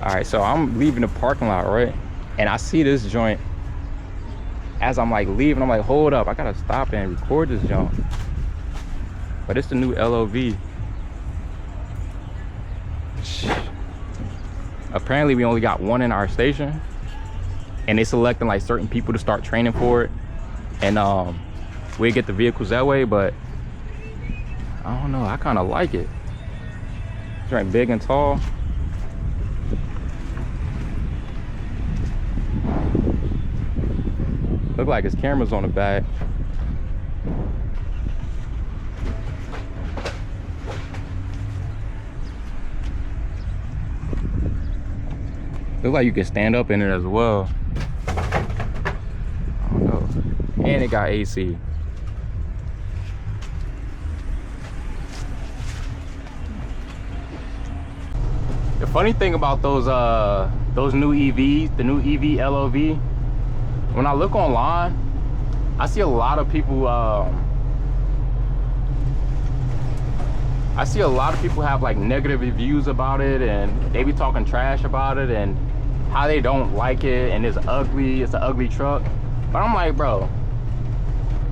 All right, so I'm leaving the parking lot, right? And I see this joint. As I'm like leaving, I'm like, hold up, I gotta stop and record this junk. But it's the new LLV. Apparently we only got one in our station, and they selecting like certain people to start training for it, and we get the vehicles that way. But I don't know, I kind of like it. It's right, big and tall. Look like his camera's on the back. Look like you can stand up in it as well. I don't know. And it got AC. The funny thing about those new EVs, the new EV LLV, when I look online, I see a lot of people have like negative reviews about it, and they be talking trash about it and how they don't like it, and it's ugly, it's an ugly truck. But I'm like, bro,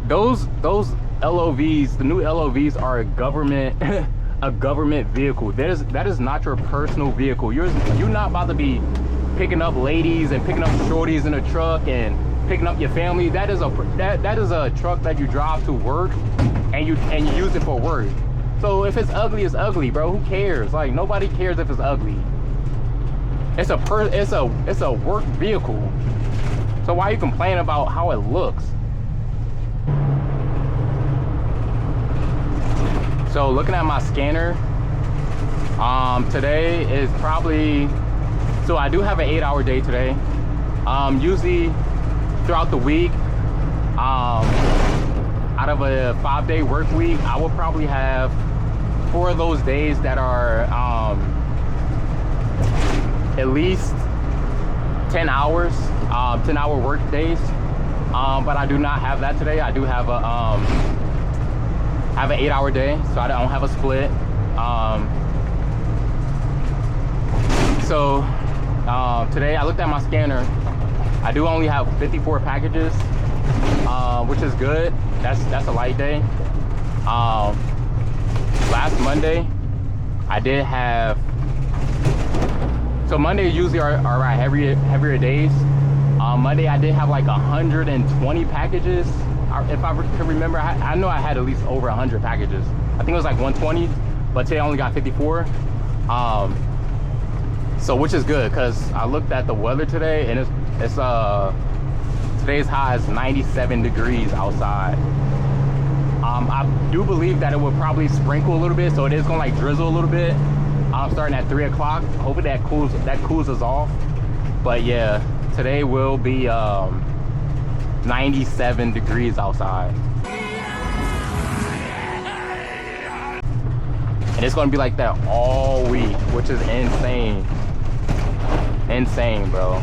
those LLVs, the new LLVs are a government a government vehicle. That is not your personal vehicle. You're not about to be picking up ladies and picking up shorties in a truck and picking up your family. That is a truck that you drive to work, and you use it for work. So if it's ugly, it's ugly, bro. Who cares? Like, nobody cares if it's ugly. It's a work vehicle. So why you complain about how it looks? So looking at my scanner, today is probably, so I do have an 8-hour day today. Usually throughout the week, out of a 5-day work week, I will probably have 4 of those days that are at least 10 hours, 10-hour work days. But I do not have that today. I do have an 8-hour day, so I don't have a split. Today I looked at my scanner. I do only have 54 packages, which is good. That's a light day. Last Monday, I did have. So Mondays usually are our heavier days. Monday I did have like 120 packages. If I can remember, I know I had at least over 100 packages. I think it was like 120, but today I only got 54. So which is good, because I looked at the weather today, and it's today's high is 97 degrees outside. I do believe that it will probably sprinkle a little bit, so it is gonna like drizzle a little bit. Starting at 3 o'clock. Hopefully that cools us off. But yeah, today will be 97 degrees outside. And it's gonna be like that all week, which is insane. Insane, bro.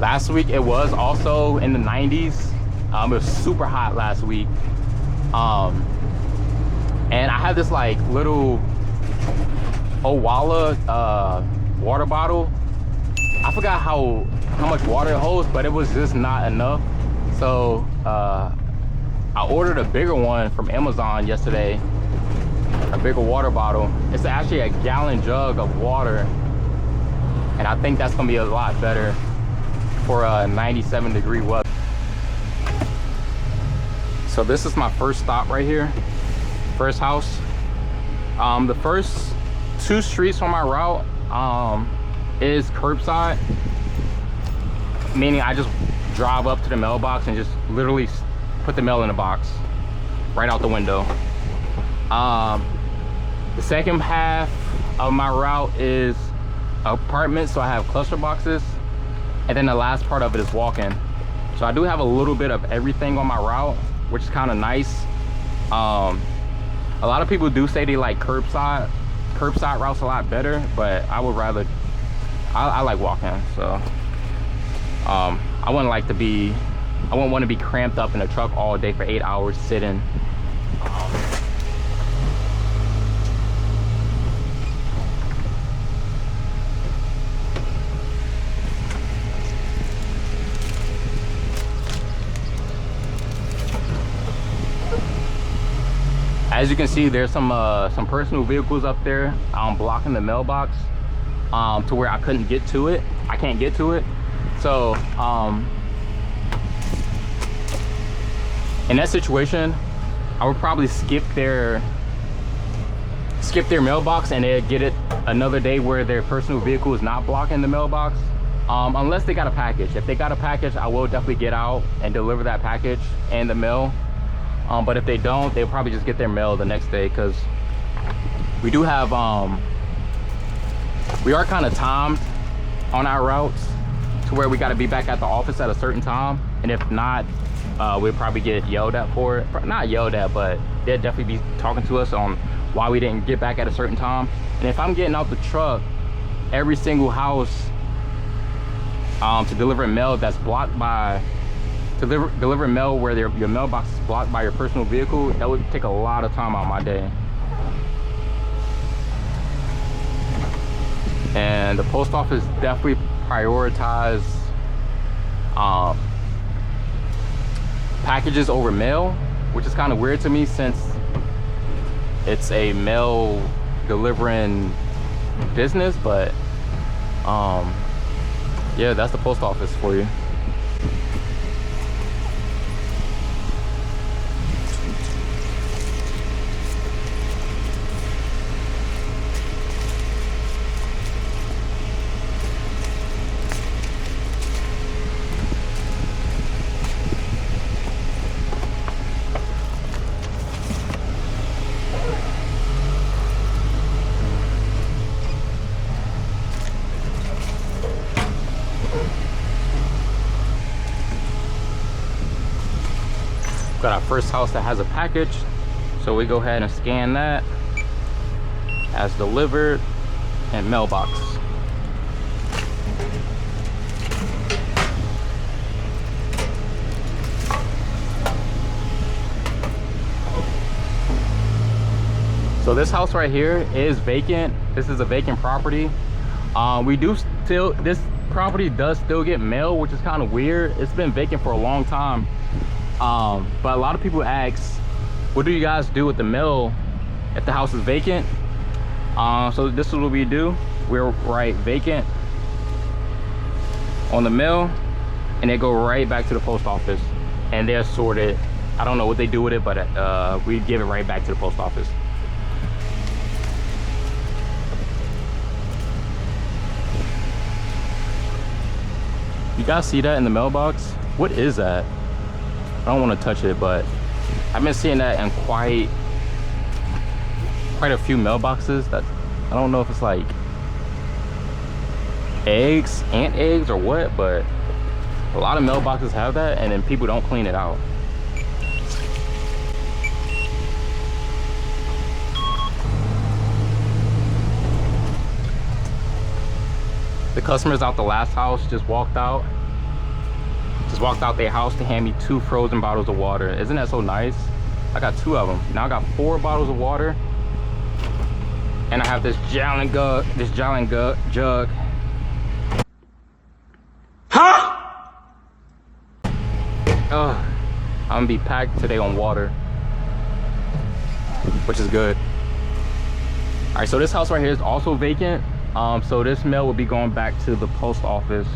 Last week it was also in the 90s. It was super hot last week. And I have this like little Owala water bottle. I forgot how much water it holds, but it was just not enough. So I ordered a bigger one from Amazon yesterday, a bigger water bottle. It's actually a gallon jug of water, and I think that's gonna be a lot better for a 97 degree weather. So this is my first stop right here, first house. The first 2 streets on my route is Curbside, meaning I just drive up to the mailbox and just literally put the mail in the box right out the window. The second half of my route is apartments, so I have cluster boxes, and then the last part of it is walk-in. So I do have a little bit of everything on my route, which is kind of nice. A lot of people do say they like curbside routes a lot better, but I would rather, I like walk-in. So I wouldn't want to be cramped up in a truck all day for 8 hours sitting. As you can see, there's some personal vehicles up there blocking the mailbox to where I couldn't get to it. I can't get to it. So in that situation, I would probably skip their mailbox and they'd get it another day where their personal vehicle is not blocking the mailbox. Unless they got a package. If they got a package, I will definitely get out and deliver that package and the mail. But if they don't, they'll probably just get their mail the next day, because we do have we are kind of timed on our routes to where we got to be back at the office at a certain time, and if not, we'll probably get yelled at for it. Not yelled at, but they'll definitely be talking to us on why we didn't get back at a certain time. And if I'm getting out the truck, every single house to deliver mail that's blocked by deliver mail where your mailbox is blocked by your personal vehicle, that would take a lot of time out of my day. And the post office definitely prioritize packages over mail, which is kind of weird to me since it's a mail delivering business. But yeah, that's the post office for you. Got our first house that has a package, so we go ahead and scan that as delivered and mailbox. So this house right here is vacant. This is a vacant property. This property does still get mail, which is kind of weird. It's been vacant for a long time. But a lot of people ask, what do you guys do with the mail if the house is vacant? So this is what we do. We're write vacant on the mail, and they go right back to the post office, and they're sorted. I don't know what they do with it, but we give it right back to the post office. You guys see that in the mailbox? What is that? I don't want to touch it, but I've been seeing that in quite a few mailboxes. That I don't know if it's like eggs, ant eggs or what, but a lot of mailboxes have that, and then people don't clean it out. The customers out the last house just walked out their house to hand me 2 frozen bottles of water. Isn't that so nice? I got 2 of them. Now I got 4 bottles of water, and I have this gallon jug. Huh? Oh, I'm gonna be packed today on water, which is good. All right, so this house right here is also vacant. So this mail will be going back to the post office.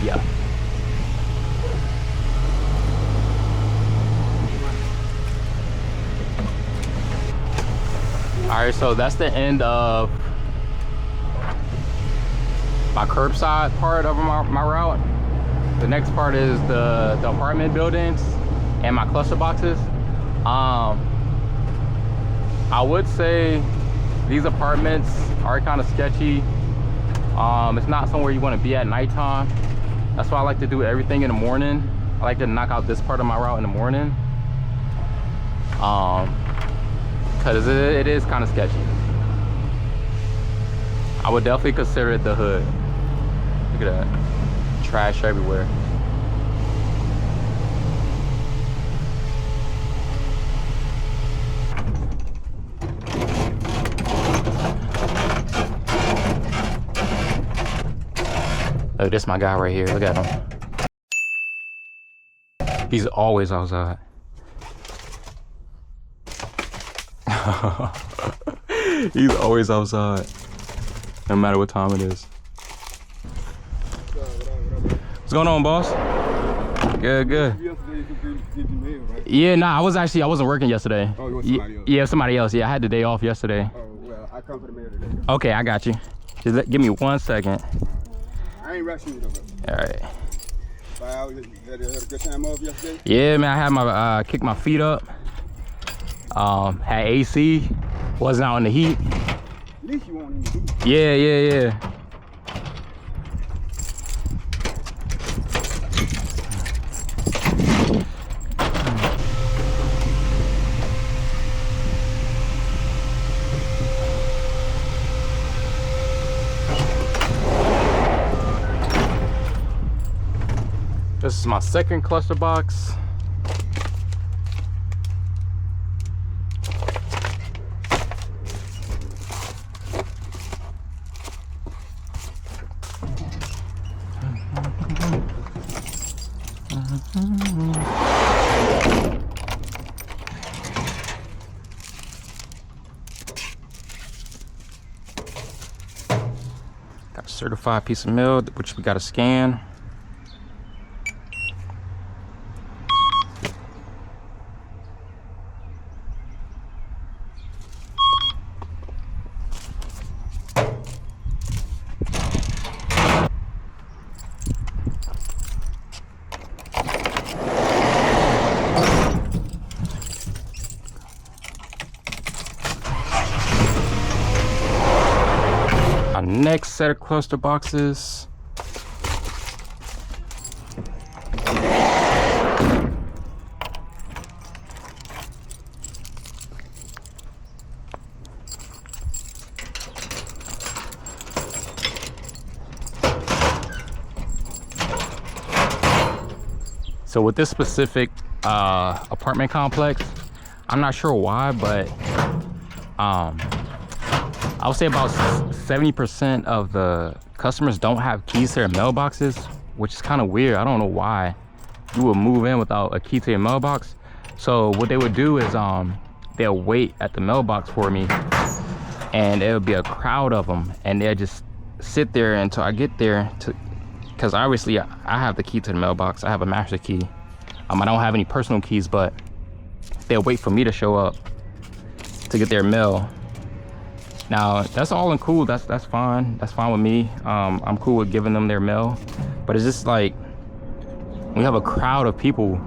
Yeah. All right, so that's the end of my curbside part of my route. The next part is the apartment buildings and my cluster boxes. I would say these apartments are kind of sketchy. It's not somewhere you want to be at nighttime. That's why I like to do everything in the morning. I like to knock out this part of my route in the morning. Because it is kind of sketchy. I would definitely consider it the hood. Look at that. Trash everywhere. Look, this is my guy right here. Look at him. He's always outside. He's always outside, no matter what time it is. What's going on, boss? Good, good. Yeah, nah, I wasn't working yesterday. Oh, it was somebody else? Yeah, somebody else. Yeah, I had the day off yesterday. Oh, well, I come for the mail today. Okay, I got you. Just give me 1 second. I ain't rushing you, though. All right. Had a good time off yesterday? Yeah, man, I had my, kicked my feet up. Had AC, wasn't out in the heat. At least you won't even do it. Yeah. This is my second cluster box. Got a certified piece of mail, which we got to scan. Next set of cluster boxes. So with this specific apartment complex, I'm not sure why, but I would say about 70% of the customers don't have keys to their mailboxes, which is kind of weird. I don't know why you would move in without a key to your mailbox. So what they would do is they'll wait at the mailbox for me, and there'll be a crowd of them, and they'll just sit there until I get there, because obviously I have the key to the mailbox. I have a master key. I don't have any personal keys, but they'll wait for me to show up to get their mail. Now that's all and cool. That's fine. That's fine with me. I'm cool with giving them their mail, but it's just like we have a crowd of people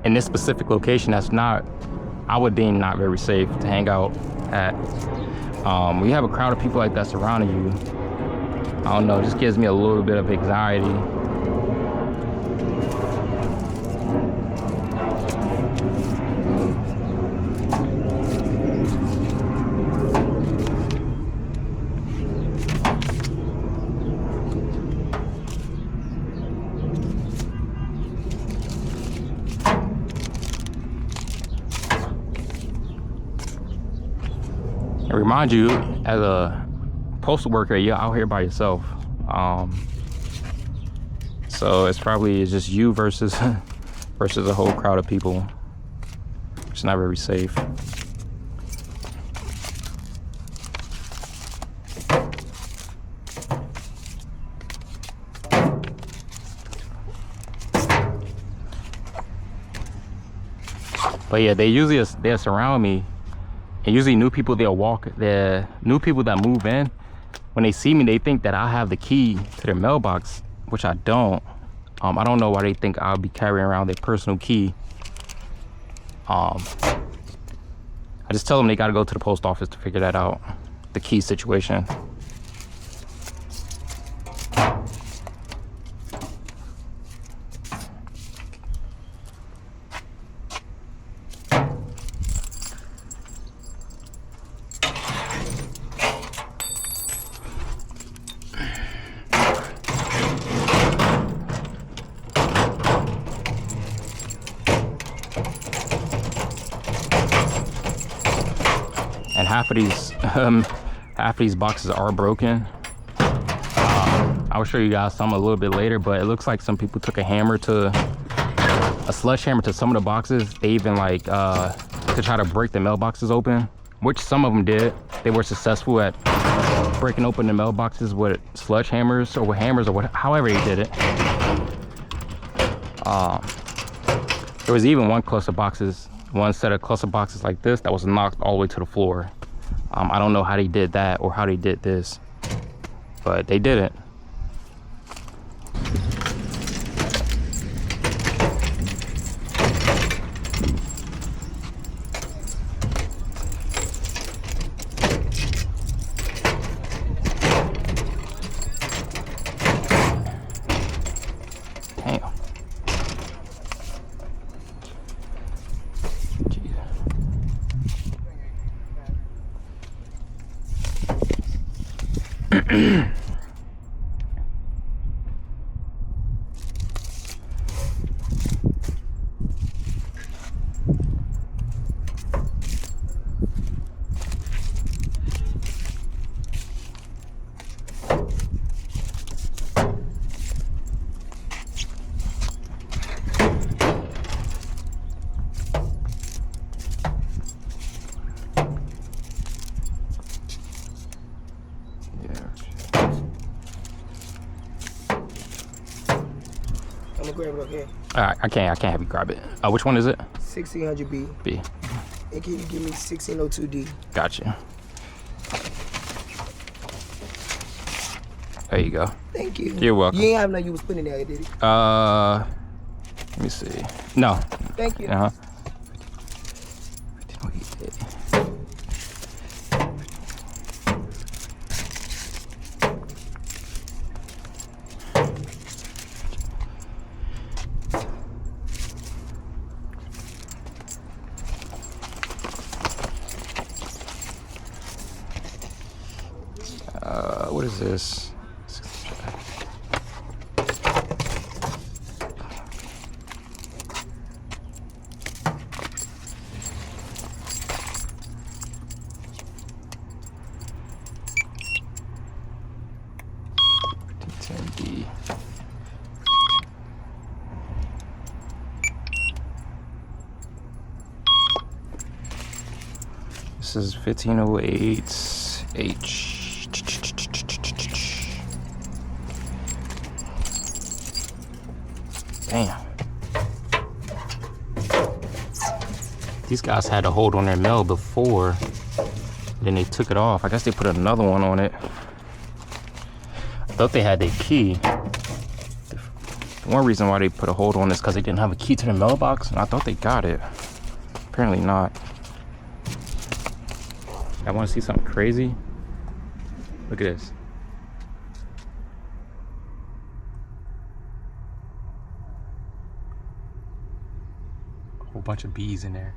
in this specific location that's not, I would deem, not very safe to hang out at. We have a crowd of people like that surrounding you. I don't know. It just gives me a little bit of anxiety. And remind you, as a postal worker, you're out here by yourself. So it's probably just you versus a whole crowd of people. It's not very safe. But yeah, they'll surround me. And usually new people, they'll walk. The new people that move in, when they see me, they think that I have the key to their mailbox, which I don't. I don't know why they think I'll be carrying around their personal key. I just tell them they gotta go to the post office to figure that out, the key situation. And half of these boxes are broken. I will show you guys some a little bit later, but it looks like some people took a hammer to a sledgehammer to some of the boxes. They even like to try to break the mailboxes open, which some of them did. They were successful at breaking open the mailboxes with sledgehammers or with hammers or however they did it. There was even one set of cluster boxes like this that was knocked all the way to the floor. I don't know how they did that or how they did this, but they did it. Grab it, okay? Alright, I can't have you grab it. Which one is it? 1600B. B. And can you give me 1602D? Gotcha. There you go. Thank you. You're welcome. You ain't have no you was putting there, did it? Let me see. No. Thank you. Uh-huh. What is this? D. This is 1508H. Damn. These guys had a hold on their mail before, then they took it off. I guess they put another one on it. I thought they had their key. One reason why they put a hold on this because they didn't have a key to the mailbox, and I thought they got it. Apparently not. I want to see something crazy. Look at this. A whole bunch of bees in there.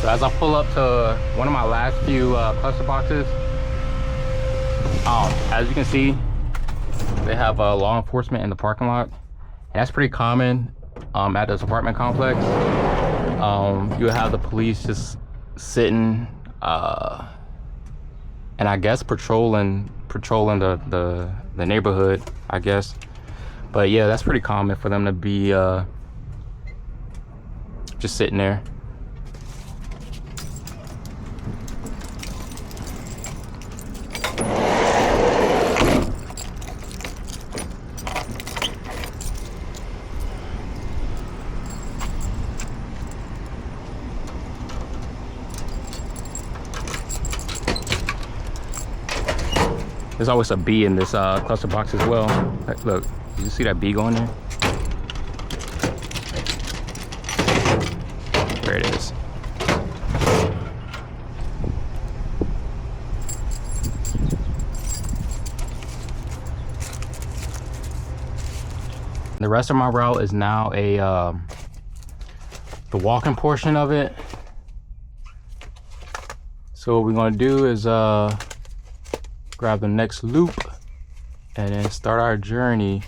So as I pull up to one of my last few cluster boxes, as you can see, they have law enforcement in the parking lot. And that's pretty common at this apartment complex. You have the police just sitting and I guess patrolling the neighborhood, I guess. But yeah, that's pretty common for them to be just sitting there. There's always a bee in this cluster box as well. Look, you see that bee going there? There it is. The rest of my route is now the walking portion of it. So what we're gonna do is grab the next loop and then start our journey.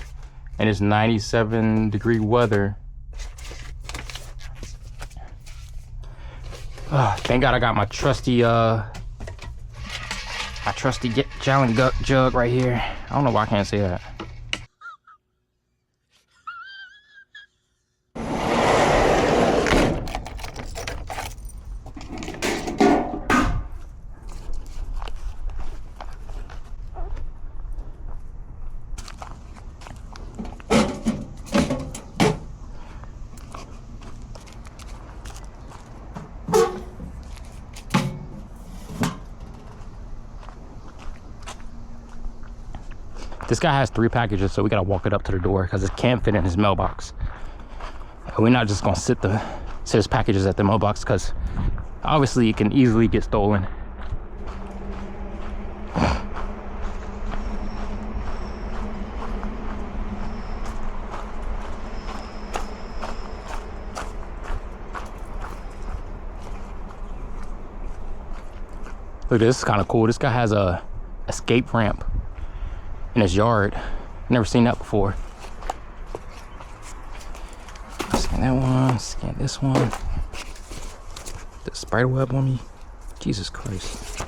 And it's 97-degree weather. Thank God I got my trusty gallon jug right here. I don't know why I can't say that. This guy has 3 packages, so we gotta walk it up to the door because it can't fit in his mailbox. And we're not just gonna sit his packages at the mailbox because obviously it can easily get stolen. Look, this is kind of cool. This guy has a escape ramp in his yard. Never seen that before. Scan that one, scan this one. The spider web on me. Jesus Christ.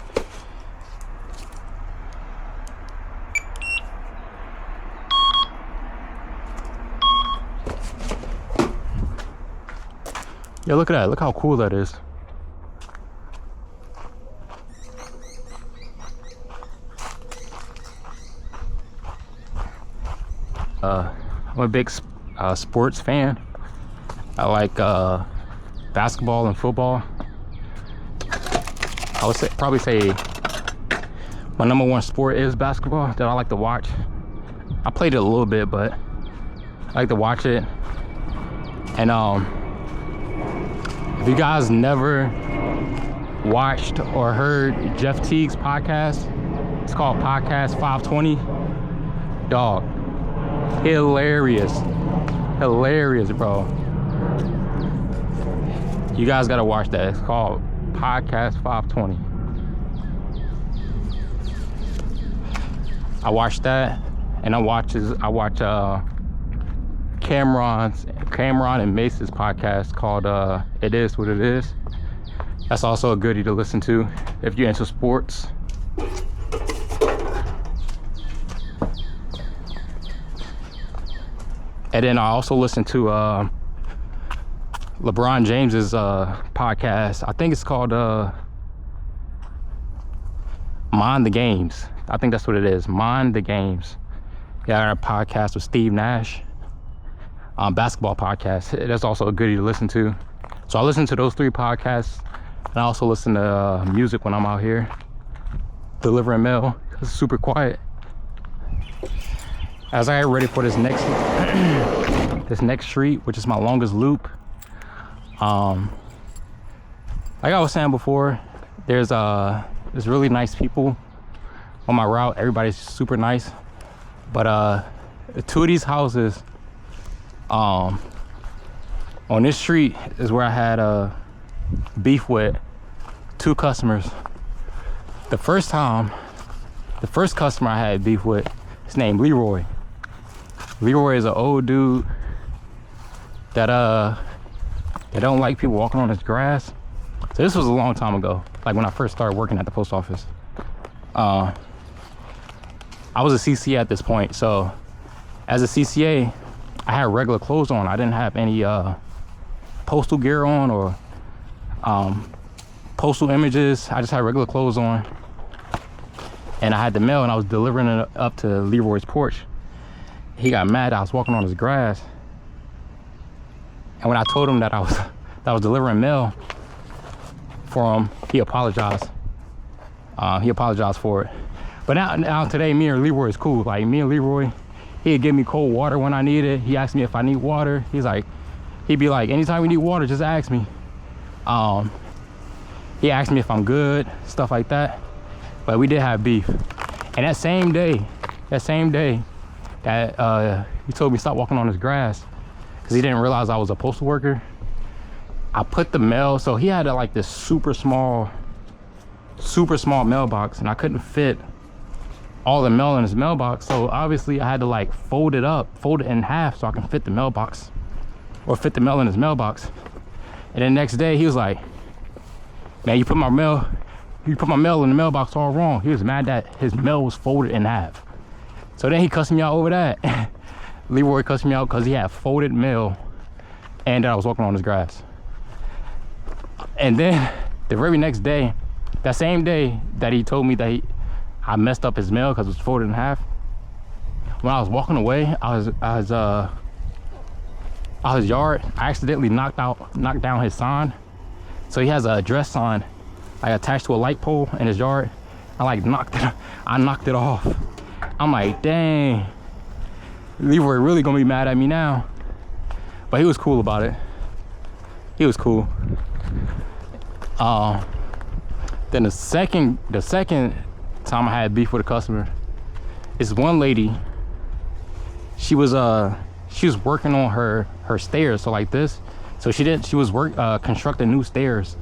Yeah, look at that. Look how cool that is. I'm a big sports fan. I like basketball and football. I would probably say my number 1 sport is basketball that I like to watch. I played it a little bit, but I like to watch it. And if you guys never watched or heard Jeff Teague's podcast, it's called Podcast 520. Dog, hilarious, bro. You guys gotta watch that. It's called Podcast 520. I watch that, and I watch Cameron and Mace's podcast called It Is What It Is. That's also a goodie to listen to if you're into sports. And then I also listen to LeBron James's podcast. I think it's called Mind the Games. I think that's what it is. Mind the Games. Yeah, a podcast with Steve Nash. Basketball podcast. That's also a goodie to listen to. So I listen to those 3 podcasts, and I also listen to music when I'm out here delivering mail. It's super quiet. As I get ready for this next street, which is my longest loop, like I was saying before, there's really nice people on my route. Everybody's super nice, but 2 of these houses on this street is where I had beef with 2 customers. The first customer I had beef with, his name Leroy. Leroy is an old dude that don't like people walking on his grass. So this was a long time ago, like when I first started working at the post office. I was a CCA at this point, so as a CCA, I had regular clothes on. I didn't have any postal gear on or postal images. I just had regular clothes on, and I had the mail, and I was delivering it up to Leroy's porch. He got mad I was walking on his grass, and when I told him that I was delivering mail for him, he apologized. He apologized for it. But now today, me and Leroy is cool. Like, me and Leroy, he'd give me cold water when I need it. He asked me if I need water. He'd be like, anytime you need water, just ask me. He asked me if I'm good, stuff like that. But we did have beef. And that same day that he told me to stop walking on his grass because he didn't realize I was a postal worker, I put the mail, so he had like this super small mailbox, and I couldn't fit all the mail in his mailbox, so obviously I had to like fold it in half so I can fit the mailbox or fit the mail in his mailbox. And then next day he was like, man, you put my mail in the mailbox all wrong. He was mad that his mail was folded in half. So then he cussed me out over that. Leroy cussed me out because he had folded mail and I was walking on his grass. And then the very next day, that same day that he told me that I messed up his mail because it was folded in half, when I was walking away, I was his yard, I accidentally knocked down his sign. So he has an address sign like attached to a light pole in his yard. I knocked it off. I'm like, dang, Leroy really gonna be mad at me now. But he was cool about it. He was cool. Then the second time I had beef with a customer, is one lady. She was working on her stairs, so like this. So she was constructing new stairs.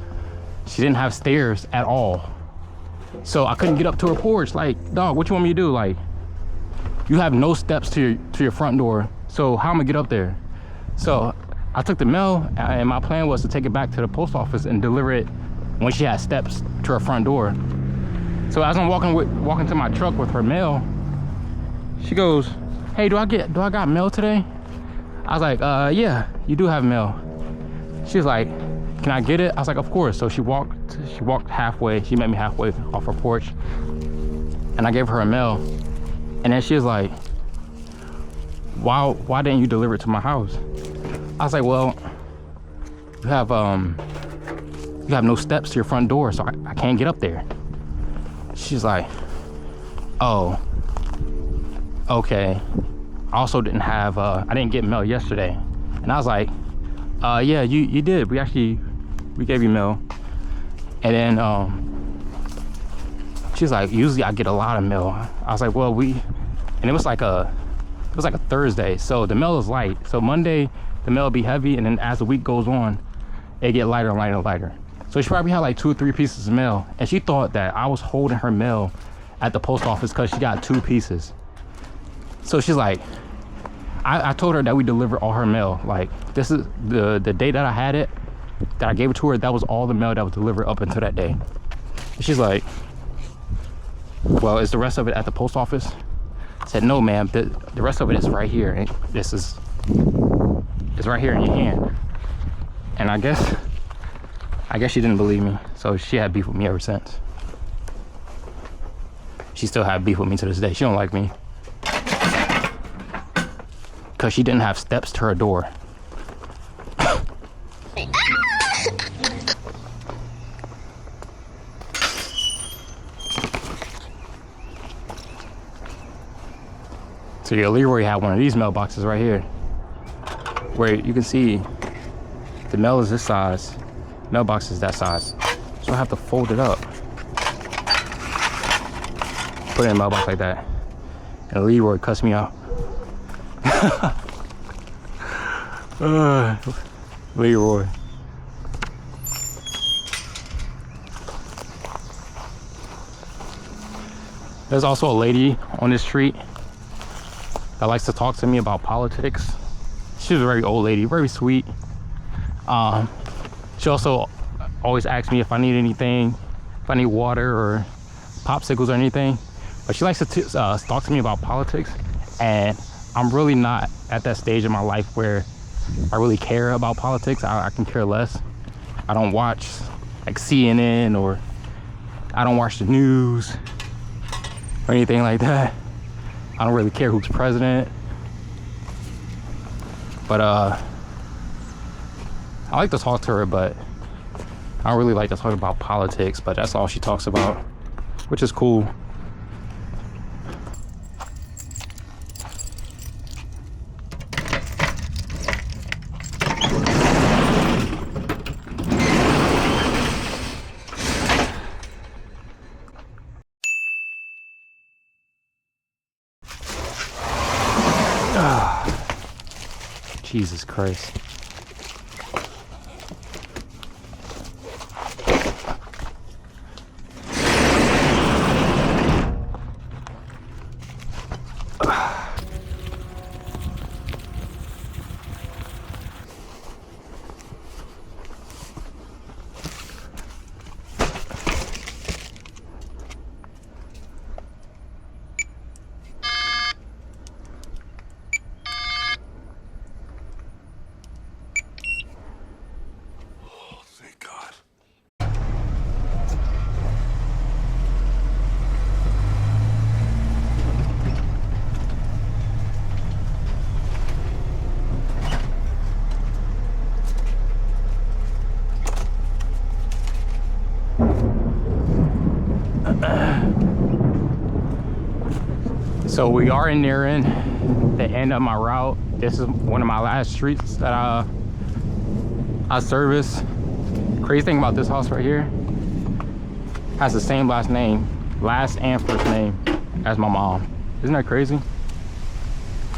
She didn't have stairs at all. So I couldn't get up to her porch. Like, dog, what you want me to do? Like, you have no steps to your front door. So how am I gonna get up there? So I took the mail, and my plan was to take it back to the post office and deliver it when she had steps to her front door. So as I'm walking to my truck with her mail, she goes, "Hey, do I got mail today?" I was like, yeah, you do have mail. She was like, "Can I get it?" I was like, "Of course." So she walked halfway. She met me halfway off her porch, and I gave her a mail. And then she was like, why didn't you deliver it to my house? I was like, well, you have no steps to your front door, so I can't get up there. She's like, oh, okay. I also didn't have, I didn't get mail yesterday. And I was like, yeah, you did. We gave you mail. And then she's like, usually I get a lot of mail. I was like, well, and it was like a Thursday, so the mail is light. So Monday, the mail will be heavy, and then as the week goes on, it get lighter and lighter and lighter. So she probably had like 2 or 3 pieces of mail, and she thought that I was holding her mail at the post office because she got 2 pieces. So she's like, I told her that we deliver all her mail. Like, this is the day that I had it, that I gave it to her, that was all the mail that was delivered up until that day. And she's like, well, is the rest of it at the post office? I said, no, ma'am, the rest of it is right here. It's right here in your hand. And I guess she didn't believe me, so she had beef with me ever since. She still had beef with me to this day. She don't like me because she didn't have steps to her door. So yeah, Leroy had one of these mailboxes right here, where you can see the mail is this size, mailbox is that size. So I have to fold it up, put it in a mailbox like that. And Leroy cussed me out. Leroy. There's also a lady on this street that likes to talk to me about politics. She's a very old lady, very sweet. She also always asks me if I need anything, if I need water or popsicles or anything. But she likes to talk to me about politics, and I'm really not at that stage in my life where I really care about politics. I can care less. I don't watch like CNN, or I don't watch the news or anything like that. I don't really care who's president. But I like to talk to her, but I don't really like to talk about politics. But that's all she talks about, which is cool. Jesus Christ. So we are nearing the end of my route. This is one of my last streets that I service. Crazy thing about this house right here, has the same last name, last and first name as my mom. Isn't that crazy?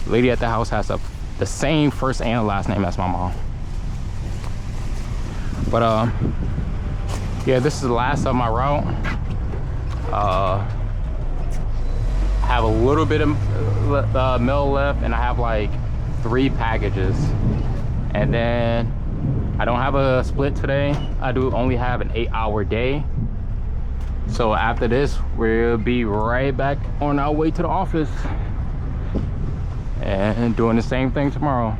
The lady at the house has the same first and last name as my mom. But yeah, this is the last of my route. Have a little bit of mail left, and I have like 3 packages. And then I don't have a split today. I do only have an 8-hour day. So after this, we'll be right back on our way to the office and doing the same thing tomorrow.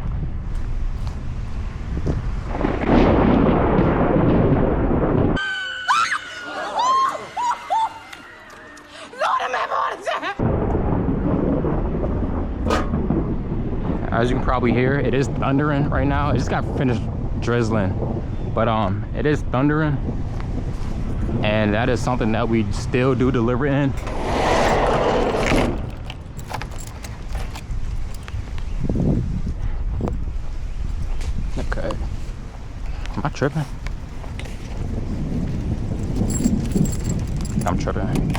As you can probably hear, it is thundering right now. It just got finished drizzling, but it is thundering, and that is something that we still do deliver in. Okay, am I tripping? I'm tripping.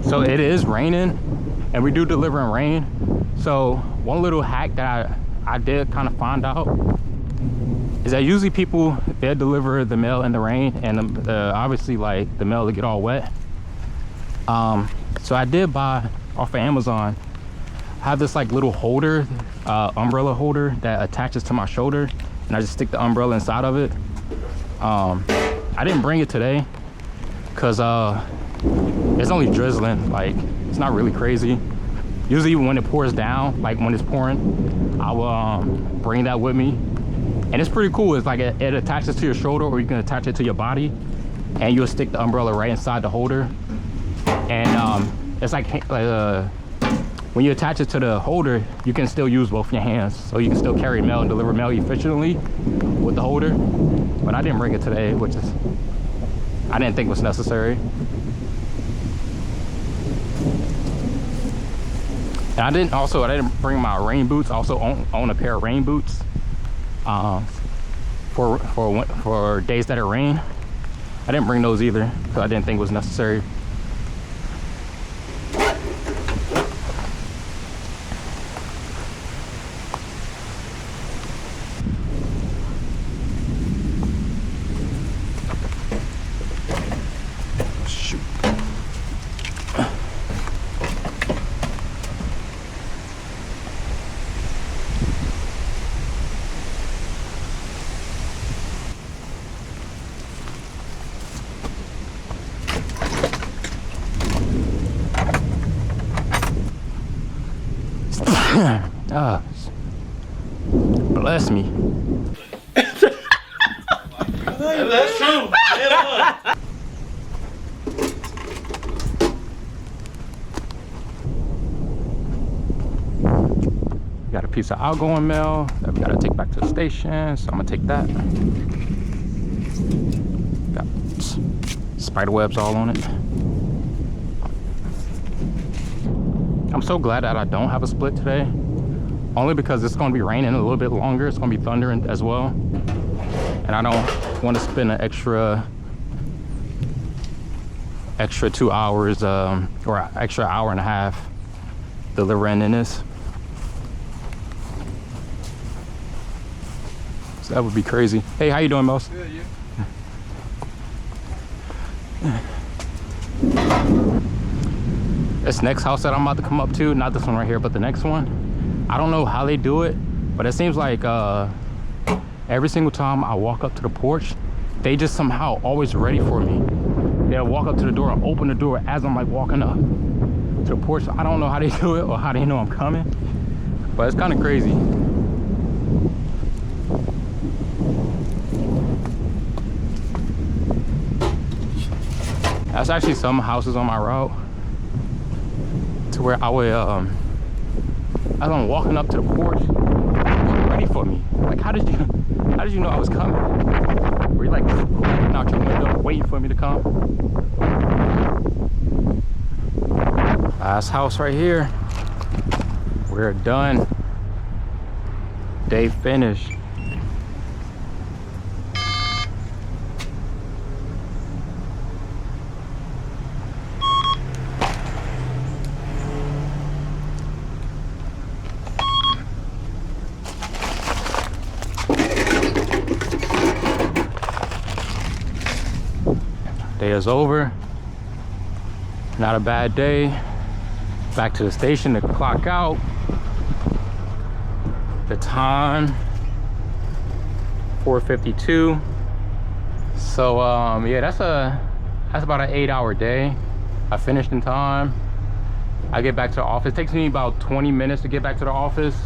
So it is raining, and we do deliver in rain. So one little hack that I did kind of find out is that usually people, they deliver the mail in the rain, and obviously like the mail will get all wet. So I did buy off of Amazon. I have this like little holder, umbrella holder that attaches to my shoulder, and I just stick the umbrella inside of it. I didn't bring it today because it's only drizzling. Like, it's not really crazy. Usually when it pours down, like when it's pouring, I will bring that with me, and it's pretty cool. It's like it attaches to your shoulder, or you can attach it to your body, and you'll stick the umbrella right inside the holder. And it's like when you attach it to the holder, you can still use both your hands, so you can still carry mail and deliver mail efficiently with the holder. But I didn't bring it today, which is, I didn't think was necessary. And I didn't bring my rain boots. I also own a pair of rain boots for days that it rain. I didn't bring those either because I didn't think it was necessary. Bless me. That's true. Got a piece of outgoing mail that we gotta take back to the station, so I'm gonna take that. Got spider webs all on it. I'm so glad that I don't have a split today, only because it's going to be raining a little bit longer. It's going to be thundering as well, and I don't want to spend an extra 2 hours or extra hour and a half delivering in this. So that would be crazy. Hey, how you doing, Mos? Good, you? This next house that I'm about to come up to, not this one right here, but the next one, I don't know how they do it, but it seems like Every single time I walk up to the porch, they just somehow always ready for me. They'll walk up to the door and open the door as I'm like walking up to the porch. I don't know how they do it or how they know I'm coming, but it's kind of crazy. That's actually some houses on my route to where I would, as I'm walking up to the porch, they're ready for me. Like, how did you know I was coming? Were you like looking out your window waiting for me to come? Last house right here. We're done. Day finished. Day is over. Not a bad day. Back to the station to clock out. The time 4:52. So yeah, that's about an 8-hour day. I finished in time. I get back to the office. It takes me about 20 minutes to get back to the office.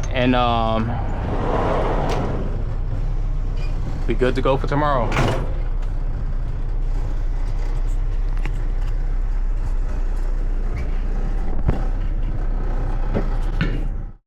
And be good to go for tomorrow.